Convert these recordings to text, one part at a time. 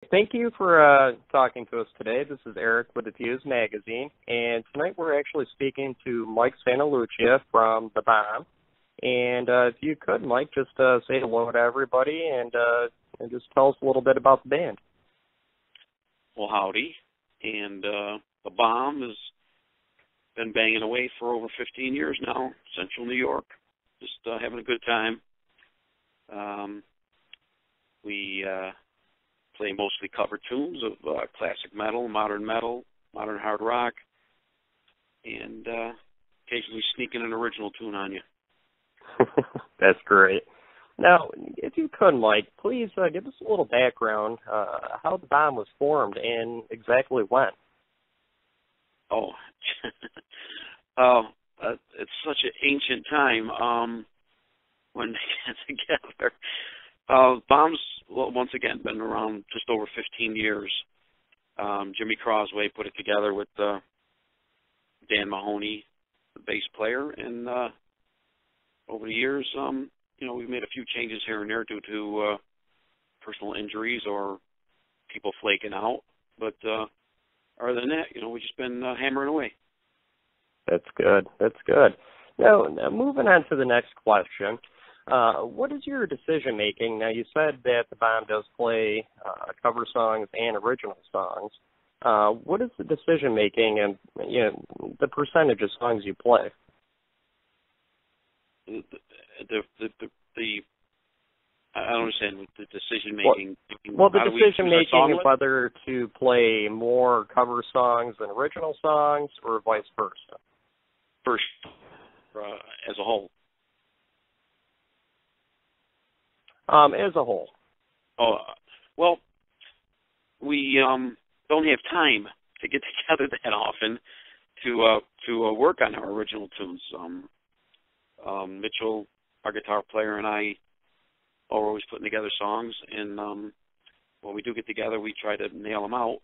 Thank you for talking to us today. This is Eric with the Fuze magazine, and tonight we're actually speaking to Mike Santalucia from The Bomb. And if you could, Mike, just say hello to everybody and just tell us a little bit about the band. Well, howdy. And The Bomb has been banging away for over 15 years now, Central New York, just having a good time. We play mostly cover tunes of classic metal, modern hard rock, and occasionally sneak in an original tune on you. That's great. Now, if you could, Mike, please give us a little background how the Bomb was formed and exactly when. Oh, it's such an ancient time when they get together. Bomb's, once again, been around just over 15 years. Jimmy Crosway put it together with Dan Mahoney, the bass player, and over the years, we've made a few changes here and there due to personal injuries or people flaking out. But other than that, we've just been hammering away. That's good. Now, moving on to the next question. What is your decision making? Now, you said that the Bomb does play cover songs and original songs. What is the decision making and the percentage of songs you play? I don't understand the decision making. Well, the decision making of whether to play more cover songs than original songs, or vice versa. First, as a whole. As a whole. Oh, well, we don't have time to get together that often to work on our original tunes. Mitchell, our guitar player, and I are always putting together songs, and when we do get together, we try to nail them out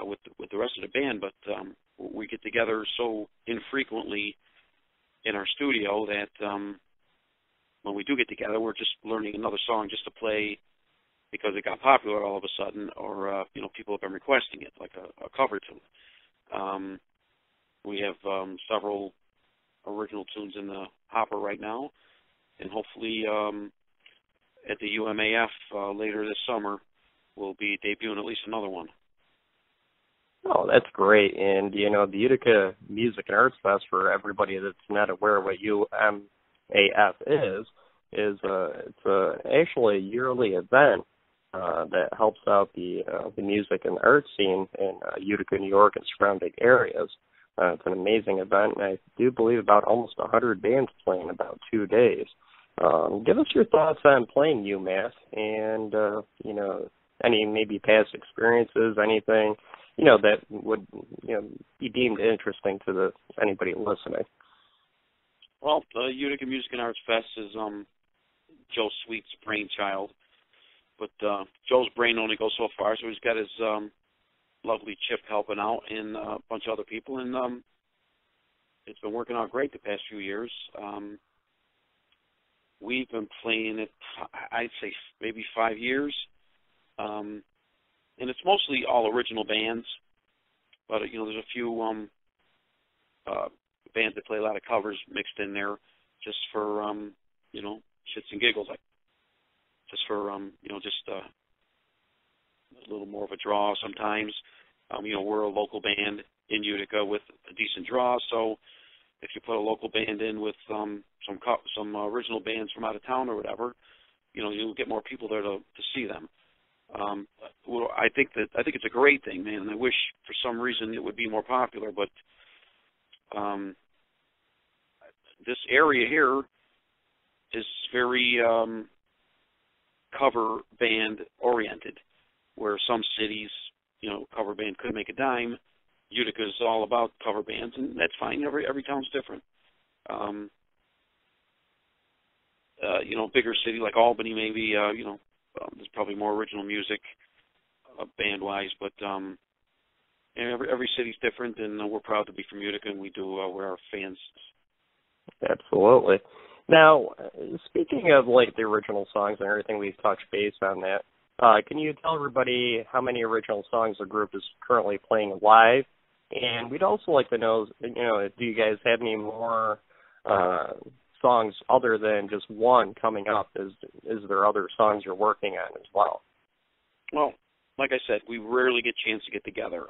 with the rest of the band. But we get together so infrequently in our studio that when we do get together, we're just learning another song just to play because it got popular all of a sudden, or people have been requesting it, like a cover tune. We have several original tunes in the hopper right now, and hopefully at the UMAF later this summer, we'll be debuting at least another one. Oh, that's great. And, the Utica Music and Arts Fest, for everybody that's not aware of what UMAF is it's actually a yearly event that helps out the music and art scene in Utica, New York, and surrounding areas. It's an amazing event, and I do believe about almost 100 bands playing in about 2 days. Give us your thoughts on playing UMass and, any maybe past experiences, anything, that would, be deemed interesting to anybody listening. Well, the Utica Music and Arts Fest is Joe Sweet's brainchild, but Joe's brain only goes so far, so he's got his lovely Chip helping out and a bunch of other people, and it's been working out great the past few years. We've been playing it, I'd say, maybe 5 years, and it's mostly all original bands, but, there's a few bands that play a lot of covers mixed in there just for, shits and giggles, like just for, just a little more of a draw sometimes. We're a local band in Utica with a decent draw, so if you put a local band in with some original bands from out of town or whatever, you'll get more people there to see them. I think it's a great thing, man, and I wish for some reason it would be more popular, but this area here is very cover band oriented, where some cities, cover band could make a dime. Utica is all about cover bands, and that's fine. Every town's different. Bigger city like Albany, maybe, there's probably more original music band-wise, but every city's different, and we're proud to be from Utica, and we do where our fans. Absolutely. Now, speaking of, the original songs and everything, we've touched base on that. Can you tell everybody how many original songs the group is currently playing live? And we'd also like to know, do you guys have any more songs other than just one coming up? Is there other songs you're working on as well? Well, like I said, we rarely get a chance to get together.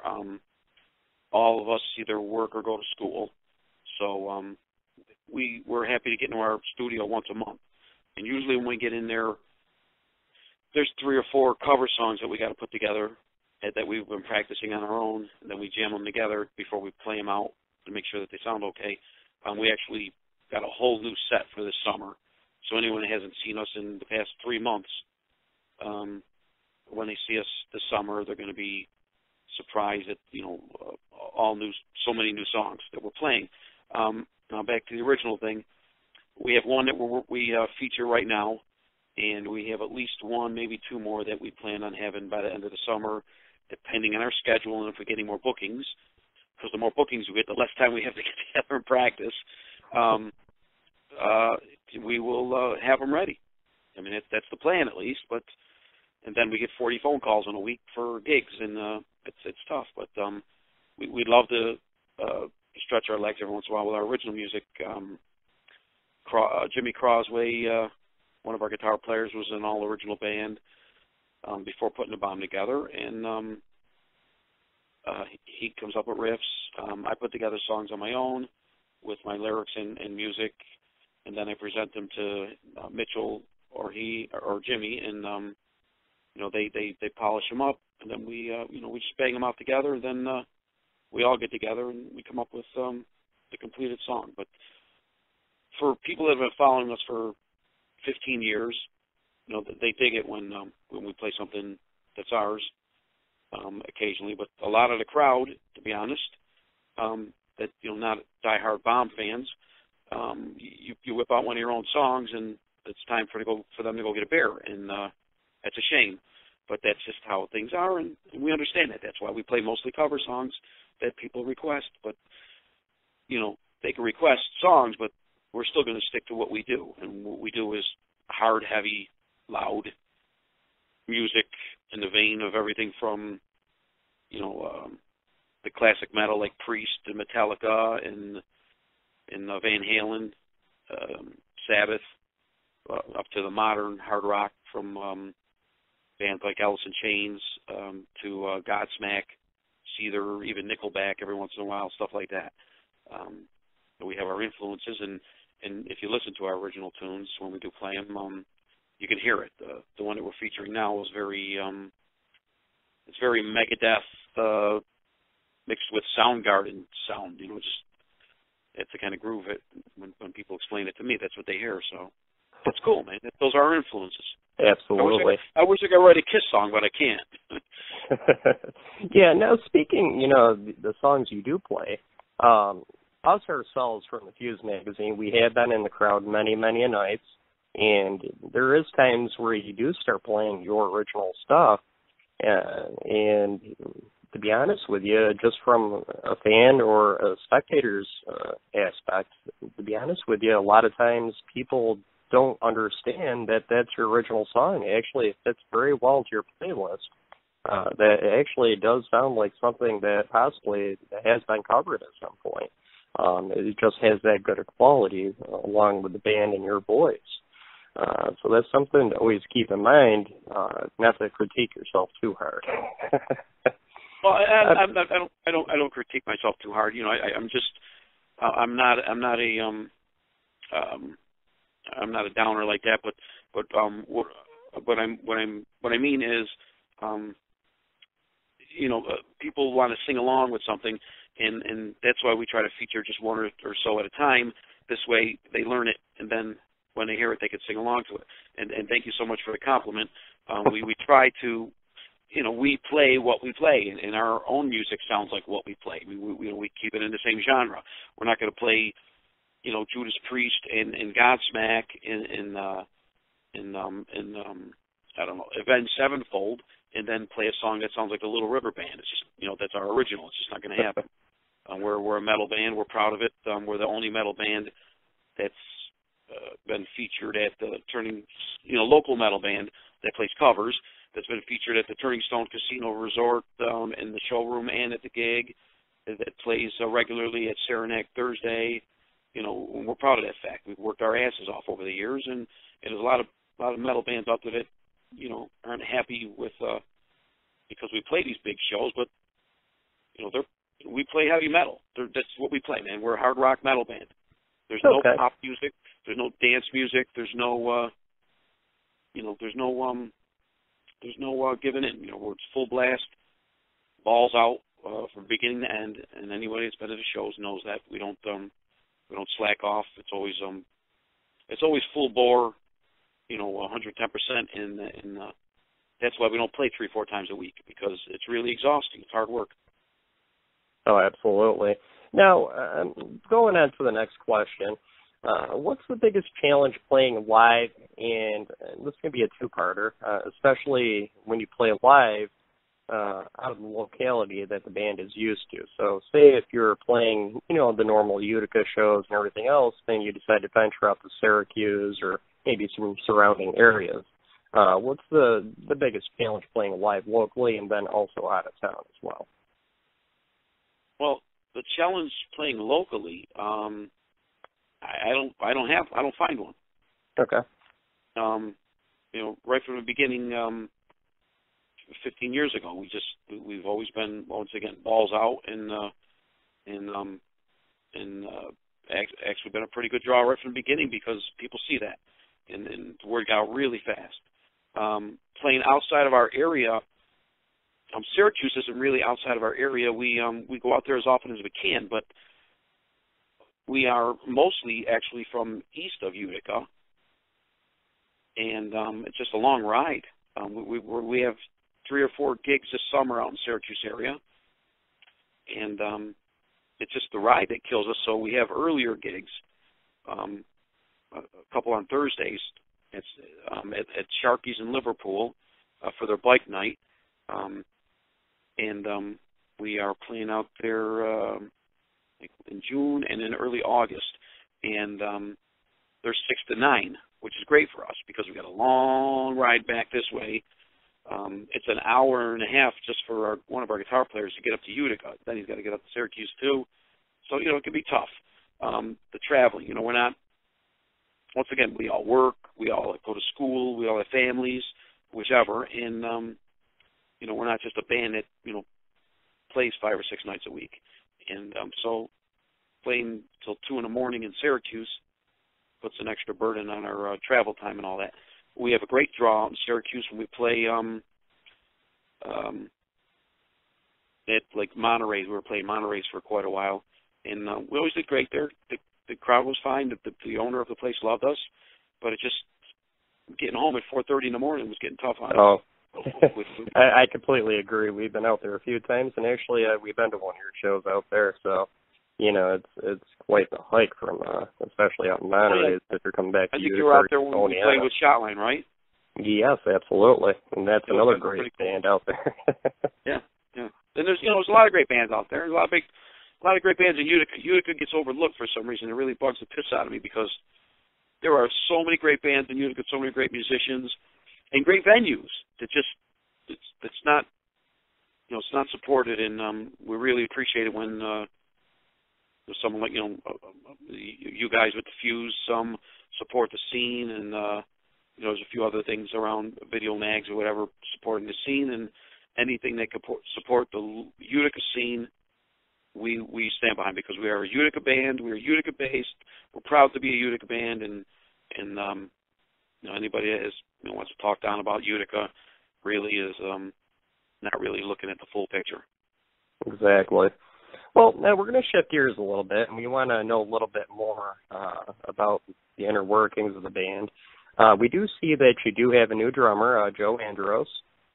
All of us either work or go to school. So we're happy to get into our studio once a month. And usually when we get in there, there's 3 or 4 cover songs that we got to put together that we've been practicing on our own. And then we jam them together before we play them out to make sure that they sound okay. We actually got a whole new set for this summer. So anyone that hasn't seen us in the past 3 months, when they see us this summer, they're going to be surprised at, all new, so many new songs that we're playing. Now back to the original thing. We have one that we feature right now, and we have at least 1, maybe 2 more that we plan on having by the end of the summer, depending on our schedule and if we get any more bookings. Because the more bookings we get, the less time we have to get together and practice. We will have them ready. I mean, that's the plan at least. And then we get 40 phone calls in a week for gigs, and it's tough. But we'd love to stretch our legs every once in a while with our original music. Jimmy Crosway, one of our guitar players, was in an all-original band before putting the band together, and he comes up with riffs. I put together songs on my own with my lyrics and music, and then I present them to Mitchell or Jimmy, and they polish them up, and then we just bang them out together, and then we all get together and we come up with the completed song. But for people that have been following us for 15 years, they dig it when we play something that's ours occasionally. But a lot of the crowd, to be honest, that not diehard Bomb fans, you whip out one of your own songs and it's time for them to go get a beer, and that's a shame. But that's just how things are, and we understand that. That's why we play mostly cover songs that people request. But they can request songs, but we're still going to stick to what we do. And what we do is hard, heavy, loud music in the vein of everything from, the classic metal like Priest and Metallica and Van Halen, Sabbath, up to the modern hard rock from bands like Alice in Chains to Godsmack, Seether, even Nickelback every once in a while, stuff like that. We have our influences, and if you listen to our original tunes when we do play them, you can hear it. The one that we're featuring now is very Megadeth mixed with Soundgarden sound. It's the kind of groove when people explain it to me, that's what they hear. So it's cool, man. Those are our influences. Absolutely. I wish I could write a Kiss song, but I can't. Yeah. Now, speaking, the songs you do play, us ourselves from the Fuze magazine, we have been in the crowd many, many nights, and there is times where you do start playing your original stuff, and to be honest with you, just from a fan or a spectator's aspect, to be honest with you, a lot of times people don't understand that that's your original song. Actually, it fits very well to your playlist. That actually does sound like something that possibly has been covered at some point. It just has that good a quality along with the band and your voice. So that's something to always keep in mind, not to critique yourself too hard. Well, I don't critique myself too hard. I'm not a downer like that. But what I mean is, people want to sing along with something, and that's why we try to feature just one or so at a time. This way, they learn it, and then when they hear it, they can sing along to it. And thank you so much for the compliment. We try to. We play what we play, and our own music sounds like what we play. We keep it in the same genre. We're not going to play, Judas Priest and Godsmack and I don't know, Avenged Sevenfold, and then play a song that sounds like the Little River Band. It's just, that's our original. It's just not going to happen. We're a metal band. We're proud of it. We're the only metal band that's been featured at the local metal band that plays covers. that's been featured at the Turning Stone Casino Resort in the showroom and at the gig, that plays regularly at Saranac Thursday. You know, we're proud of that fact. We've worked our asses off over the years, and there's a lot of metal bands out there that, you know, aren't happy with because we play these big shows, but you know, we play heavy metal. That's what we play, man. We're a hard rock metal band. There's no pop music. There's no dance music. There's no, you know, there's no giving in. You know, it's full blast, balls out from beginning to end. And anybody that's been to the shows knows that we don't slack off. It's always full bore. You know, 110%, and that's why we don't play 3-4 times a week, because it's really exhausting. It's hard work. Oh, absolutely. Now, going on to the next question, what's the biggest challenge playing live? And this is going to be a two-parter, especially when you play live out of the locality that the band is used to. So say if you're playing, you know, the normal Utica shows and everything else, then you decide to venture out to Syracuse or maybe some surrounding areas. What's the biggest challenge playing live locally and then also out of town as well? Well, the challenge playing locally, I don't find one. Okay. You know, right from the beginning, 15 years ago, we've always been, once again, balls out, and actually been a pretty good draw right from the beginning, because people see that, and the word got out really fast. Playing outside of our area, Syracuse isn't really outside of our area. We go out there as often as we can, but we are mostly actually from east of Utica, and it's just a long ride. We have 3 or 4 gigs this summer out in Syracuse area, and it's just the ride that kills us. So we have earlier gigs, a couple on Thursdays. It's at Sharky's in Liverpool for their bike night, and we are playing out there in June and in early August, and they're 6 to 9, which is great for us because we got a long ride back this way. It's an hour and a half just for one of our guitar players to get up to Utica. Then he's got to get up to Syracuse too. So, you know, it can be tough. The traveling, you know, we're not, once again, we all work, we all go to school, we all have families, whichever, and, you know, we're not just a band that, you know, plays 5 or 6 nights a week. And so playing till 2 in the morning in Syracuse puts an extra burden on our travel time and all that. We have a great draw in Syracuse when we play at like Monterey's. We were playing Monterey's for quite a while, and we always did great there. The crowd was fine. The owner of the place loved us, but it just getting home at 4:30 in the morning was getting tough on us. Oh, I completely agree. We've been out there a few times, and actually we've been to one of your shows out there. So, you know, it's quite the hike from, especially out in Monterey, if you're coming back to Utica. I think you were out there when we played with Shotline, right? Yes, absolutely, and that's another great band out there. Yeah. And there's a lot of great bands out there. There's a lot of great bands in Utica. Utica gets overlooked for some reason. It really bugs the piss out of me because there are so many great bands in Utica, so many great musicians, and great venues that just it's not, you know, it's not supported. And we really appreciate it when there's someone like, you know, you guys with the Fuze support the scene, and you know, there's a few other things around Video Mags or whatever supporting the scene, and anything that could support the Utica scene, we stand behind, because we are a Utica band. We are Utica based. We're proud to be a Utica band, and you know, anybody that is, you know, wants to talk down about Utica really is not really looking at the full picture. Exactly. Well, now we're going to shift gears a little bit, and we want to know a little bit more about the inner workings of the band. We do see that you do have a new drummer, Joe Andros.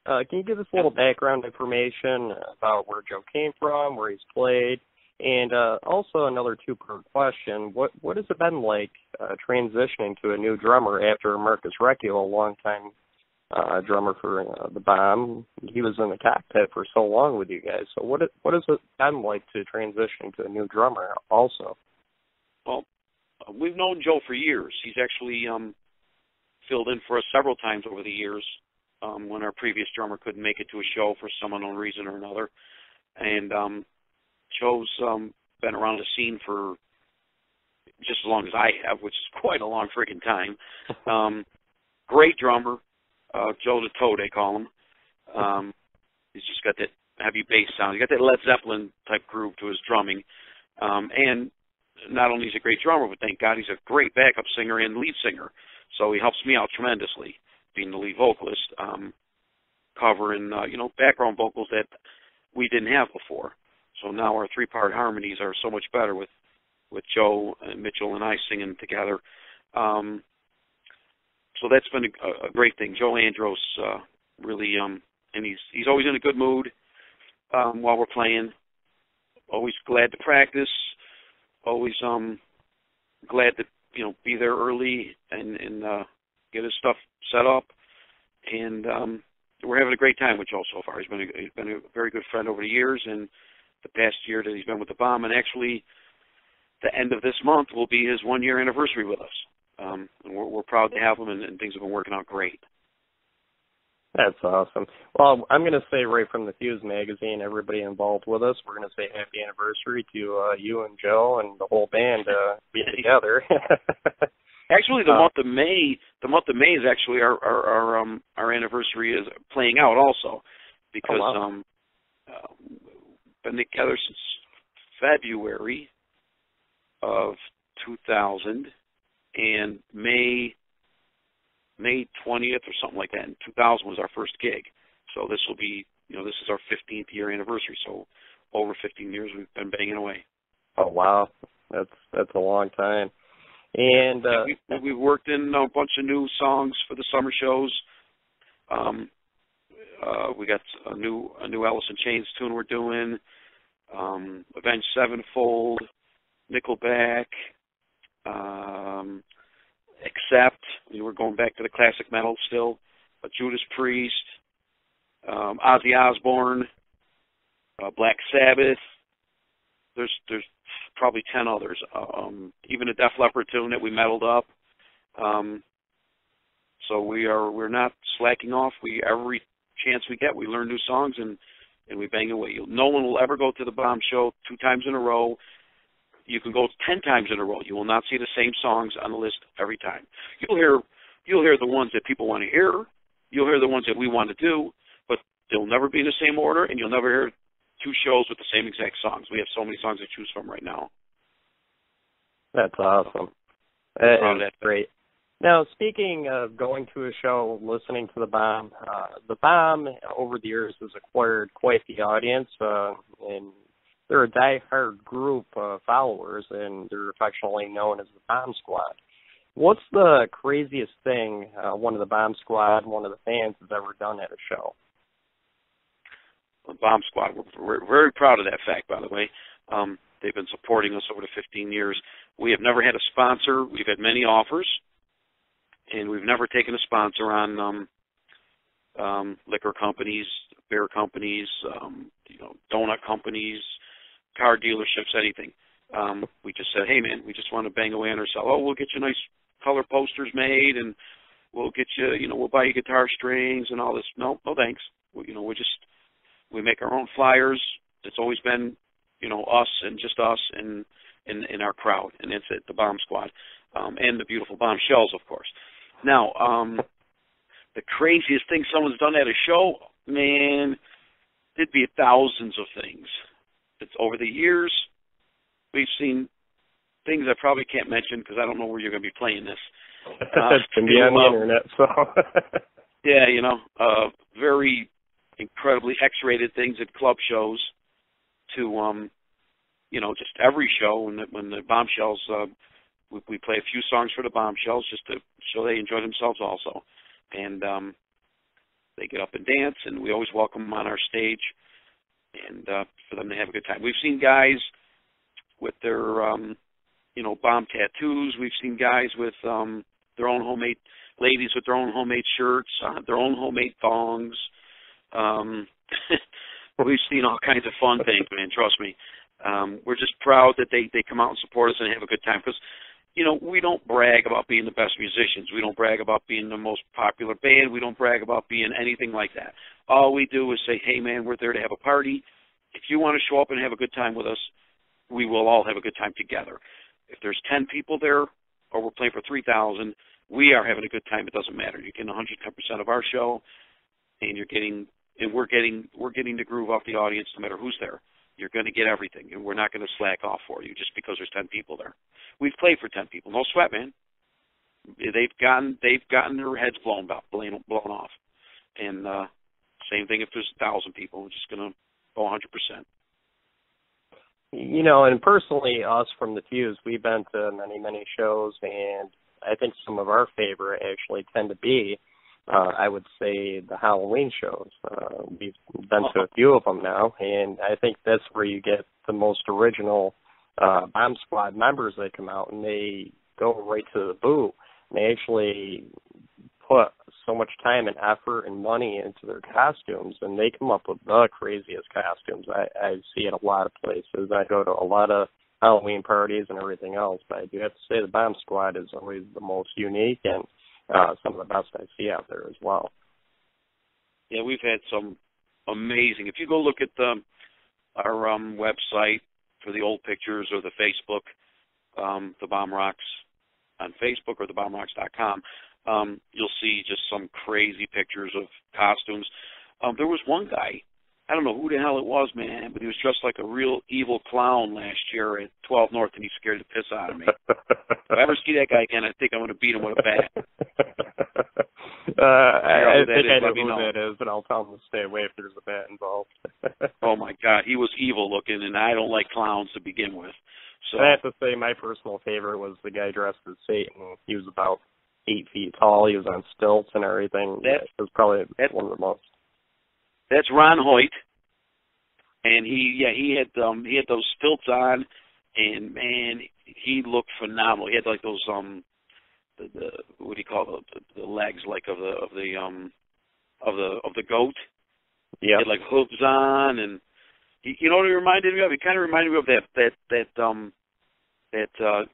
Can you give us a little background information about where Joe came from, where he's played, and also another two-part question: what has it been like transitioning to a new drummer after Marcus Recchio, a longtime drummer for the Bomb? He was in the cockpit for so long with you guys. So what has it been like to transition to a new drummer also? Well, we've known Joe for years. He's actually filled in for us several times over the years. when our previous drummer couldn't make it to a show for some unknown reason or another. And Joe's been around the scene for just as long as I have, which is quite a long freaking time. Great drummer, Joe the Toe, they call him. He's just got that heavy bass sound. He's got that Led Zeppelin type groove to his drumming. And not only is he a great drummer, but thank God he's a great backup singer and lead singer. So he helps me out tremendously, being the lead vocalist, covering, background vocals that we didn't have before. So now our three-part harmonies are so much better with Joe and Mitchell and I singing together. So that's been a great thing. Joe Andros really, and he's always in a good mood while we're playing. Always glad to practice. Always glad to be there early and get his stuff set up. And we're having a great time with Joe so far. He's been a very good friend over the years, and the past year that he's been with the Bomb, and actually the end of this month will be his 1-year anniversary with us. And we're proud to have him, and things have been working out great. That's awesome. Well, I'm going to say right from the Fuze magazine, everybody involved with us, we're going to say happy anniversary to you and Joe and the whole band being together. Actually, the month of May is actually our anniversary is playing out also, because been together since February of 2000, and May 20th or something like that in 2000 was our first gig. So this will be, this is our 15th year anniversary. So over 15 years we've been banging away. Oh wow, that's a long time. And we've worked in a bunch of new songs for the summer shows. We got a new Alice in Chains tune we're doing. Avenged Sevenfold, Nickelback. Except we're going back to the classic metal still. Judas Priest, Ozzy Osbourne, Black Sabbath. There's probably 10 others. Even a Def Leppard tune that we metaled up. So we're not slacking off. Every chance we get, we learn new songs and we bang away. No one will ever go to the Bomb show 2 times in a row. You can go 10 times in a row. You will not see the same songs on the list every time. You'll hear the ones that people want to hear. You'll hear the ones that we want to do, but they'll never be in the same order, and you'll never hear 2 shows with the same exact songs. We have so many songs to choose from right now. That's awesome. That's great. Now, speaking of going to a show, listening to the Bomb over the years has acquired quite the audience, and they're a die-hard group of followers, and they're affectionately known as the Bomb Squad. What's the craziest thing one of the Bomb Squad, one of the fans, has ever done at a show? The Bomb Squad, we're very proud of that fact, by the way. They've been supporting us over the 15 years. We have never had a sponsor. We've had many offers, and we've never taken a sponsor on liquor companies, beer companies, donut companies, car dealerships, anything. We just said, hey, man, we just want to bang away on ourselves. Oh, we'll get you nice color posters made, and we'll get you, we'll buy you guitar strings and all this. No thanks. We make our own flyers. It's always been, us and just us and our crowd, and that's it, the Bomb Squad, and the beautiful Bomb Shells, of course. Now, the craziest thing someone's done at a show, man, it'd be thousands of things. It's over the years, we've seen things I probably can't mention because I don't know where you're going to be playing this. It's going to be on the internet, so. Yeah, very incredibly X-rated things at club shows to, just every show. When the Bombshells, we play a few songs for the Bombshells just to show they enjoy themselves also. And they get up and dance, and we always welcome them on our stage, and for them to have a good time. We've seen guys with their, Bomb tattoos. We've seen guys with their own homemade, ladies with their own homemade shirts, their own homemade thongs. We've seen all kinds of fun things, man, trust me. We're just proud that they come out and support us and have a good time, because, we don't brag about being the best musicians. We don't brag about being the most popular band. We don't brag about being anything like that. All we do is say, hey, man, we're there to have a party. If you want to show up and have a good time with us, we will all have a good time together. If there's 10 people there or we're playing for 3,000, we are having a good time. It doesn't matter. You're getting 110% of our show, and we're getting the groove off the audience no matter who's there. You're going to get everything, and we're not going to slack off for you just because there's 10 people there. We've played for 10 people. No sweat, man. They've gotten their heads blown off. And same thing if there's 1,000 people. We're just going to go 100%. And personally, us from the Fuze, we've been to many, many shows, and I think some of our favorite actually tend to be, I would say, the Halloween shows. We've been to a few of them now, and I think that's where you get the most original Bomb Squad members that come out, and they go right to the booth. And they actually put so much time and effort and money into their costumes, and they come up with the craziest costumes. I see it a lot of places. I go to a lot of Halloween parties and everything else, but I do have to say the Bomb Squad is always the most unique and some of the best I see out there as well. Yeah, we've had some amazing. If you go look at our website for the old pictures or the Facebook, the Bomb Rocks on Facebook or thebombrocks.com, you'll see just some crazy pictures of costumes. There was one guy, I don't know who the hell it was, man, but he was dressed like a real evil clown last year at 12 North, and he scared the piss out of me. If I ever see that guy again, I think I'm going to beat him with a bat. I think I know who that is, but I'll tell him to stay away if there's a bat involved. Oh, my God. He was evil looking, and I don't like clowns to begin with. So I have to say my personal favorite was the guy dressed as Satan. He was about 8 feet tall. He was on stilts and everything. It was probably one of the most. That's Ron Hoyt, and he had those stilts on, and man, he looked phenomenal. He had like those the what do you call the legs like of the goat. Yeah. He had like hooves on, and you know what he reminded me of? He kind of reminded me of that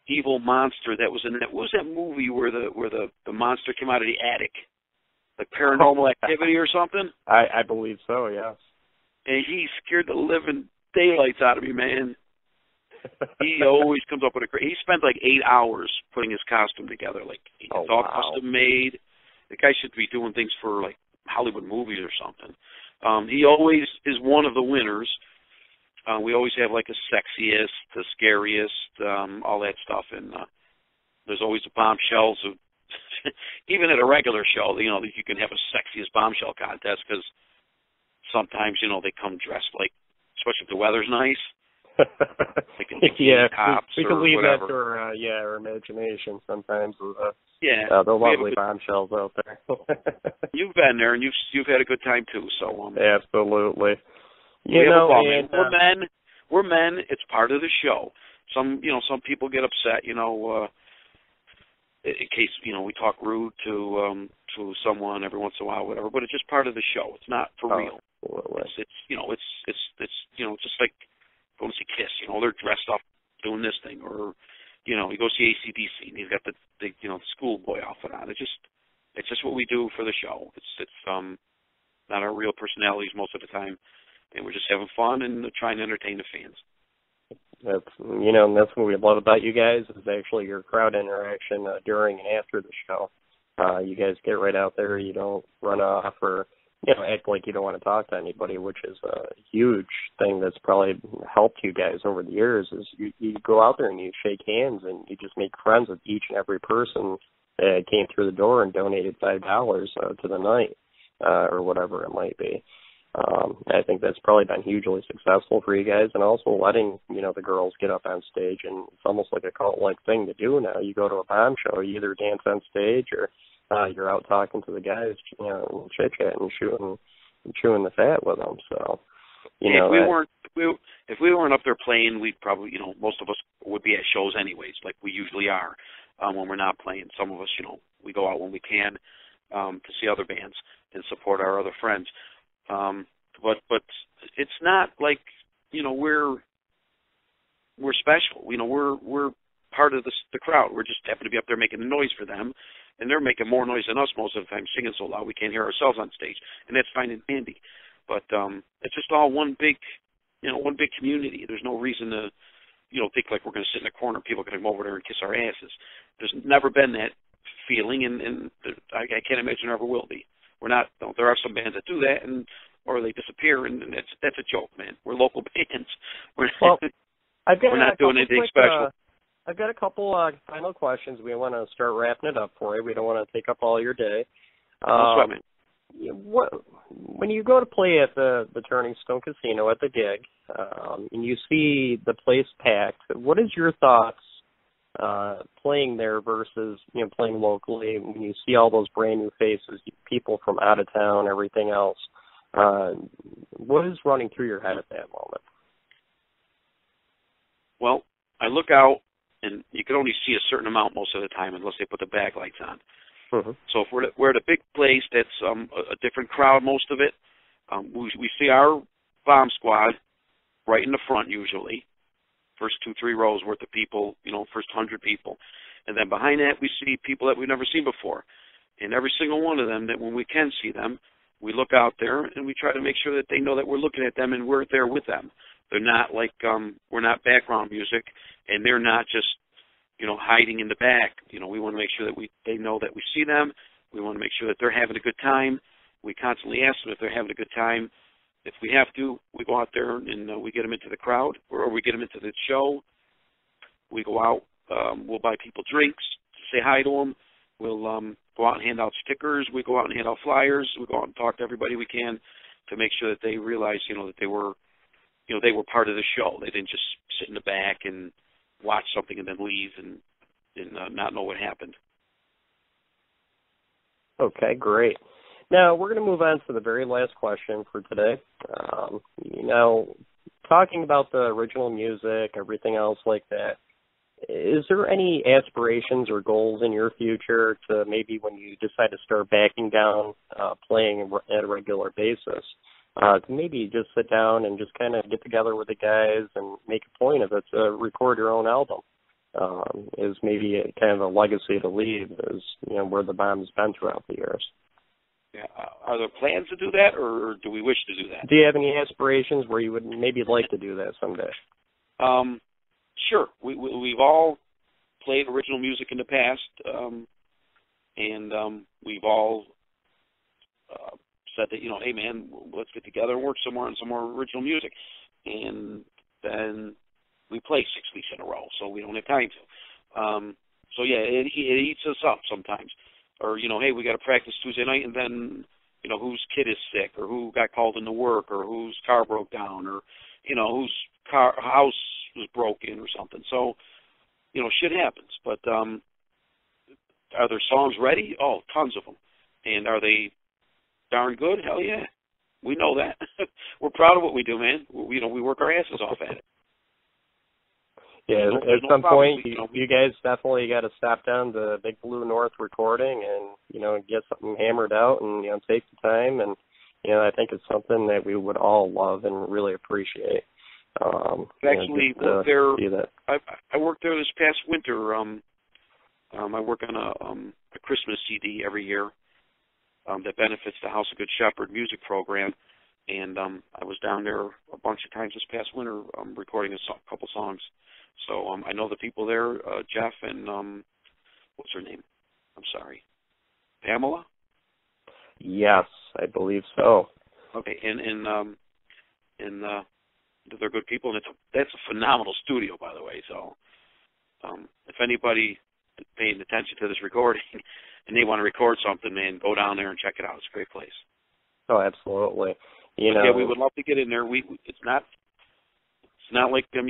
evil monster that was in that. What was that movie where the monster came out of the attic? Like Paranormal Activity or something? I believe so, yes. And he scared the living daylights out of me, man. He always comes up with he spent like 8 hours putting his costume together. Like, it's all custom made. The guy should be doing things for like Hollywood movies or something. He always is one of the winners. We always have like a sexiest, the scariest, all that stuff. And there's always the bombshells of even at a regular show, you can have a sexiest bombshell contest because sometimes, they come dressed like, especially if the weather's nice. Like tops we can leave whatever. that to our imagination sometimes. The lovely lovely bombshells out there. You've been there, and you've had a good time too. So absolutely. We're men. It's part of the show. Some people get upset. In case we talk rude to someone every once in a while, whatever. But it's just part of the show. It's not for real. It's just like going to see Kiss. They're dressed up doing this thing, or you go see AC/DC and he's got the schoolboy outfit on. It's just what we do for the show. It's not our real personalities most of the time, and we're just having fun and trying to entertain the fans. That's that's what we love about you guys is actually your crowd interaction during and after the show. You guys get right out there. You don't run off or act like you don't want to talk to anybody, which is a huge thing that's probably helped you guys over the years. Is you go out there and you shake hands and you just make friends with each and every person that came through the door and donated $5 to the night or whatever it might be. I think that's probably been hugely successful for you guys, and also letting the girls get up on stage, and it's almost like a cult-like thing to do now. You go to a bomb show, you either dance on stage or you're out talking to the guys, chit-chatting and chewing the fat with them. So, if we weren't up there playing, we'd probably, most of us would be at shows anyways, like we usually are when we're not playing. Some of us, we go out when we can to see other bands and support our other friends. But it's not like we're special. We're part of the crowd. We're just happen to be up there making the noise for them, and they're making more noise than us most of the time, singing so loud we can't hear ourselves on stage, and that's fine and dandy. But it's just all one big community. There's no reason to, think like we're going to sit in a corner, people are going to come over there and kiss our asses. There's never been that feeling, and I can't imagine there ever will be. We're not. There are some bands that do that, or they disappear, and that's a joke, man. We're local bands. We're not doing anything special. I've got a couple final questions. We want to start wrapping it up for you. We don't want to take up all your day. When you go to play at the Turning Stone Casino at the gig, and you see the place packed, what is your thoughts playing there versus playing locally? When you see all those brand new faces, people from out of town, everything else, what is running through your head at that moment? Well, I look out, and you can only see a certain amount most of the time unless they put the backlights on. Mm-hmm. So if we're at a big place that's a different crowd, most of it, we see our bomb squad right in the front usually, first 2-3 rows worth of people, first 100 people. And then behind that we see people that we've never seen before. And every single one of them, that when we can see them, we look out there and we try to make sure that they know that we're looking at them and we're there with them. They're not like, we're not background music, and they're not just, hiding in the back. We want to make sure that they know that we see them. We want to make sure that they're having a good time. We constantly ask them if they're having a good time. If we have to, we go out there and we get them into the crowd, or we get them into the show. We go out, we'll buy people drinks, say hi to them. We'll go out and hand out stickers. We go out and hand out flyers. We go out and talk to everybody we can to make sure that they realize, that they were part of the show. They didn't just sit in the back and watch something and then leave and not know what happened. Okay, great. Now, we're going to move on to the very last question for today. Talking about the original music, everything else like that, is there any aspirations or goals in your future to maybe when you decide to start backing down playing at a regular basis, to maybe just sit down and just kind of get together with the guys and make a point of it to record your own album? Is maybe kind of a legacy to leave, is where the Bomb's been throughout the years. Yeah. Are there plans to do that, or do we wish to do that? Do you have any aspirations where you would maybe like to do that someday? Sure. We've all played original music in the past, and we've all said that, hey, man, let's get together and work somewhere on some more original music. And then we play 6 weeks in a row, so we don't have time to. So, yeah, it eats us up sometimes. Or, hey, we got to practice Tuesday night, and then, whose kid is sick, or who got called into work, or whose car broke down, or, whose house was broken or something. So, shit happens. But are there songs ready? Oh, tons of them. And are they darn good? Hell yeah. We know that. We're proud of what we do, man. We work our asses off at it. Yeah, at some point, you guys definitely got to stop down to Big Blue North recording and, get something hammered out and, take the time. And, I think it's something that we would all love and really appreciate. Actually, worked there. I worked there this past winter. I work on a Christmas CD every year that benefits the House of Good Shepherd music program. And I was down there a bunch of times this past winter recording a couple songs. So I know the people there, Jeff and what's her name? I'm sorry, Pamela? Yes, I believe so. Okay, and they're good people, and that's a phenomenal studio, by the way. So if anybody is paying attention to this recording and they want to record something, man, go down there and check it out. It's a great place. Oh, absolutely. Yeah, we would love to get in there. It's not like them,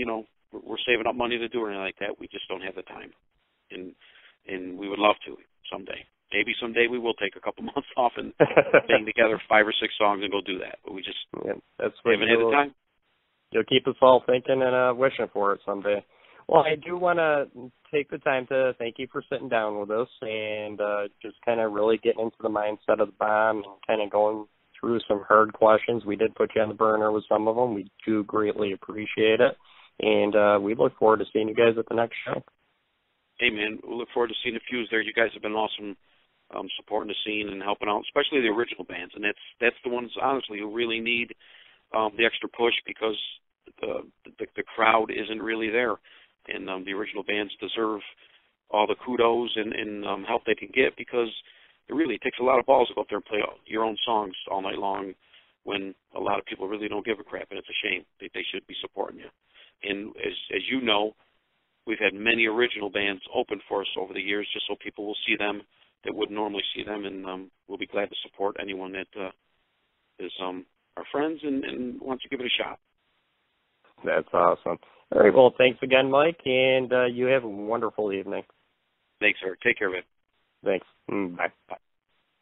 we're saving up money to do anything like that. We just don't have the time, and we would love to someday. Maybe someday we will take a couple months off and bang together 5 or 6 songs and go do that. But we just haven't had the time. You'll keep us all thinking and wishing for it someday. Well, I do want to take the time to thank you for sitting down with us and just kind of really getting into the mindset of the Bomb and kind of going through some hard questions. We did put you on the burner with some of them. We do greatly appreciate it. And we look forward to seeing you guys at the next show. Hey, man, we look forward to seeing the Fuze there. You guys have been awesome supporting the scene and helping out, especially the original bands. And that's the ones, honestly, who really need the extra push because the crowd isn't really there. And the original bands deserve all the kudos and help they can get because it really takes a lot of balls to go up there and play your own songs all night long when a lot of people really don't give a crap, and it's a shame. They should be supporting you. And as you know, we've had many original bands open for us over the years just so people will see them that wouldn't normally see them, and we'll be glad to support anyone that is our friends and wants to give it a shot. That's awesome. All right, well, thanks again, Mike, and you have a wonderful evening. Thanks, sir. Take care of it. Thanks. Bye. Bye.